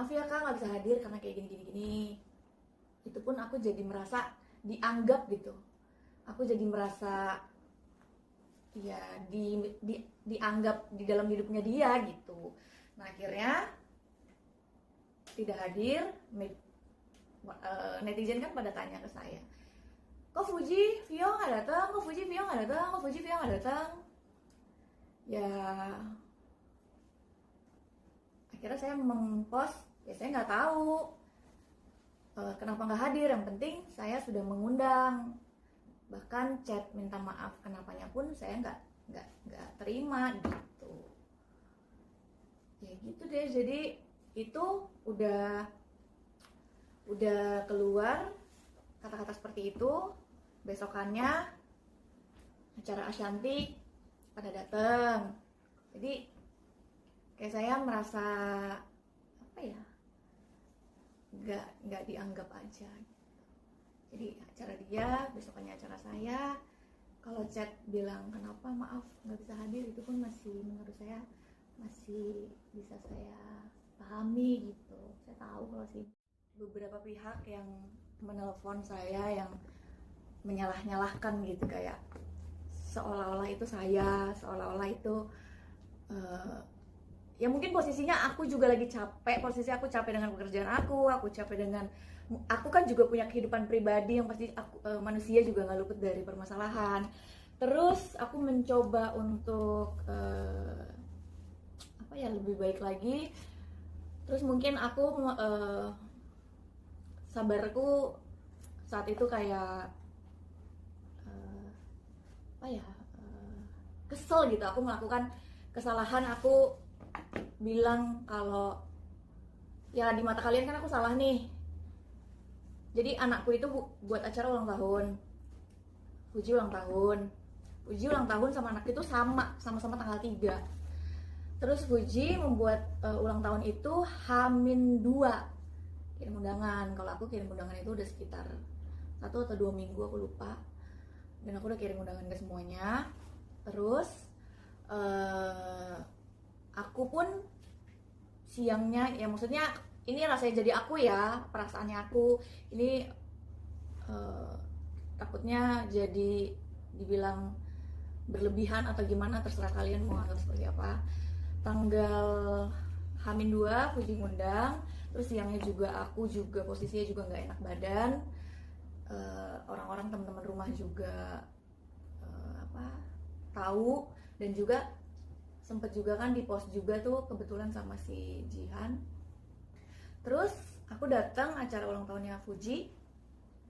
maaf ya kak nggak bisa hadir karena kayak gini. Itu pun aku jadi merasa dianggap gitu. Aku jadi merasa ya dianggap di dalam hidupnya dia gitu. Nah akhirnya tidak hadir. Netizen kan pada tanya ke saya, kok Fuji Vio nggak datang, kok Fuji Vio nggak datang, kok Fuji Vio nggak datang. Ya akhirnya saya mempost, ya saya nggak tahu kenapa nggak hadir. Yang penting saya sudah mengundang, bahkan chat minta maaf kenapanya pun saya nggak terima gitu. Ya gitu deh, jadi itu udah keluar kata-kata seperti itu. Besokannya acara Ashanti pada datang, jadi kayak saya merasa apa ya, nggak dianggap aja. Jadi acara dia, besokannya acara saya. Kalau chat bilang kenapa maaf nggak bisa hadir, itu pun masih menurut saya masih bisa saya pahami gitu. Saya tahu kalau sih beberapa pihak yang menelpon saya yang menyalah-nyalahkan gitu, kayak seolah-olah itu saya, seolah-olah itu ya mungkin posisinya aku juga lagi capek, posisi aku capek dengan pekerjaan aku capek dengan, aku kan juga punya kehidupan pribadi yang pasti aku, manusia juga nggak luput dari permasalahan. Terus aku mencoba untuk apa ya, lebih baik lagi. Terus mungkin aku sabarku saat itu kayak apa ya, kesel gitu. Aku melakukan kesalahan, aku bilang kalau ya di mata kalian kan aku salah nih. Jadi anakku itu buat acara ulang tahun, Puji ulang tahun sama anak itu sama-sama tanggal 3. Terus Puji membuat ulang tahun itu H-2 kirim undangan. Kalau aku kirim undangan itu udah sekitar 1 atau 2 minggu, aku lupa. Dan aku udah kirim undangan ke semuanya. Terus aku pun siangnya, ya maksudnya ini rasanya jadi aku ya, perasaannya aku ini takutnya jadi dibilang berlebihan atau gimana, terserah kalian mau anggap seperti apa. Tanggal H-2 Puji ngundang, terus siangnya juga aku juga posisinya juga nggak enak badan. Orang-orang teman-teman rumah juga tahu, dan juga sempet juga kan di post juga tuh kebetulan sama si Jihan. Terus aku datang acara ulang tahunnya Fuji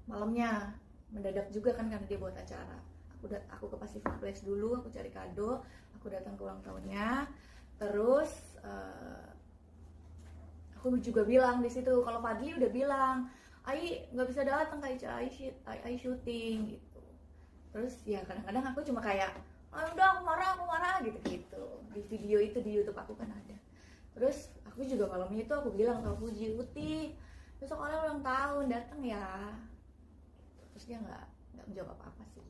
malamnya, mendadak juga kan karena dia buat acara. Aku ke Pacific Place dulu, aku cari kado, aku datang ke ulang tahunnya. Terus aku juga bilang di situ, kalau Fadli udah bilang, Ai nggak bisa datang Kak Ica, Ai syuting gitu. Terus ya kadang-kadang aku cuma kayak, udah aku marah gitu. Di video itu di YouTube aku kan ada. Terus aku juga malamnya itu aku bilang ke Fuji, Uti besok kalian ulang tahun, datang ya. Terus dia nggak menjawab apa-apa sih.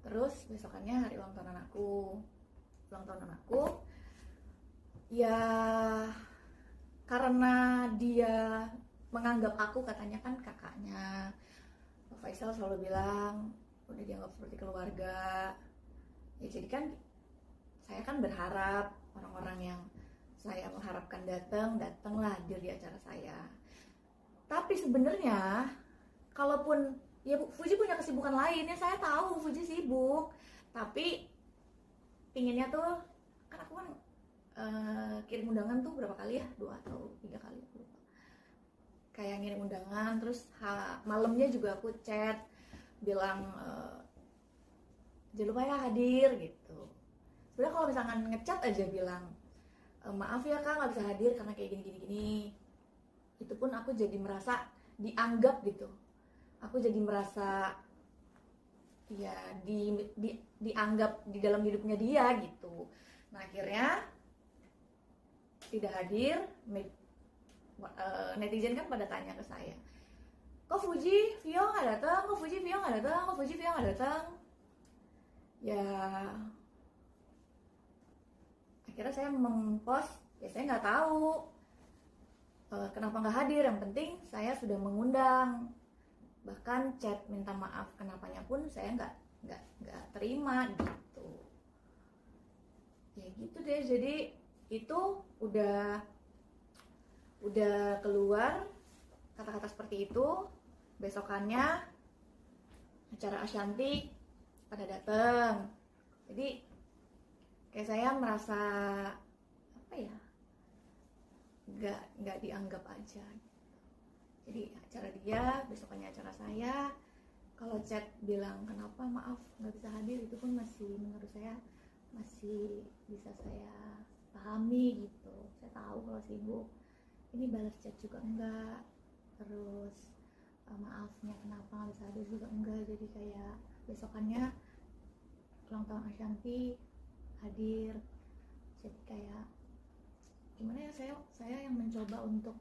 Terus besokannya hari ulang tahun anakku, ya karena dia menganggap aku, katanya kan kakaknya Pak Faisal selalu bilang udah dianggap seperti keluarga. Ya jadi kan saya kan berharap orang-orang yang saya mengharapkan datanglah hadir di acara saya. Tapi sebenarnya kalaupun ya Fuji punya kesibukan lain, ya saya tahu Fuji sibuk, tapi pinginnya tuh kan aku kan kirim undangan tuh berapa kali ya, 2 atau 3 kali aku lupa. Kayak ngirim undangan, terus malamnya juga aku chat bilang jangan lupa ya hadir gitu. Sebenarnya kalau misalkan ngechat aja bilang maaf ya kak nggak bisa hadir karena kayak gini, itu pun aku jadi merasa dianggap gitu. Aku jadi merasa ya dianggap di dalam hidupnya dia gitu. Nah akhirnya tidak hadir. Netizen kan pada tanya ke saya, kok Fuji Vio nggak datang, kok Fuji Vio nggak datang. Ya akhirnya saya mempost, ya saya nggak tahu kenapa nggak hadir, yang penting saya sudah mengundang. Bahkan chat minta maaf kenapanya pun saya nggak terima gitu. Ya gitu deh, jadi itu udah keluar kata-kata seperti itu. Besokannya acara Ashanti pada datang, jadi kayak saya merasa apa ya, nggak dianggap aja. Jadi acara dia, besokannya acara saya. Kalau chat bilang kenapa maaf nggak bisa hadir, itu pun masih menurut saya masih bisa saya pahami gitu. Saya tahu kalau sibuk. Ini balas chat juga enggak, terus maafnya kenapa nggak bisa hadir juga enggak. Jadi kayak besokannya ulang tahun Ashanti hadir. Jadi kayak gimana ya, saya yang mencoba untuk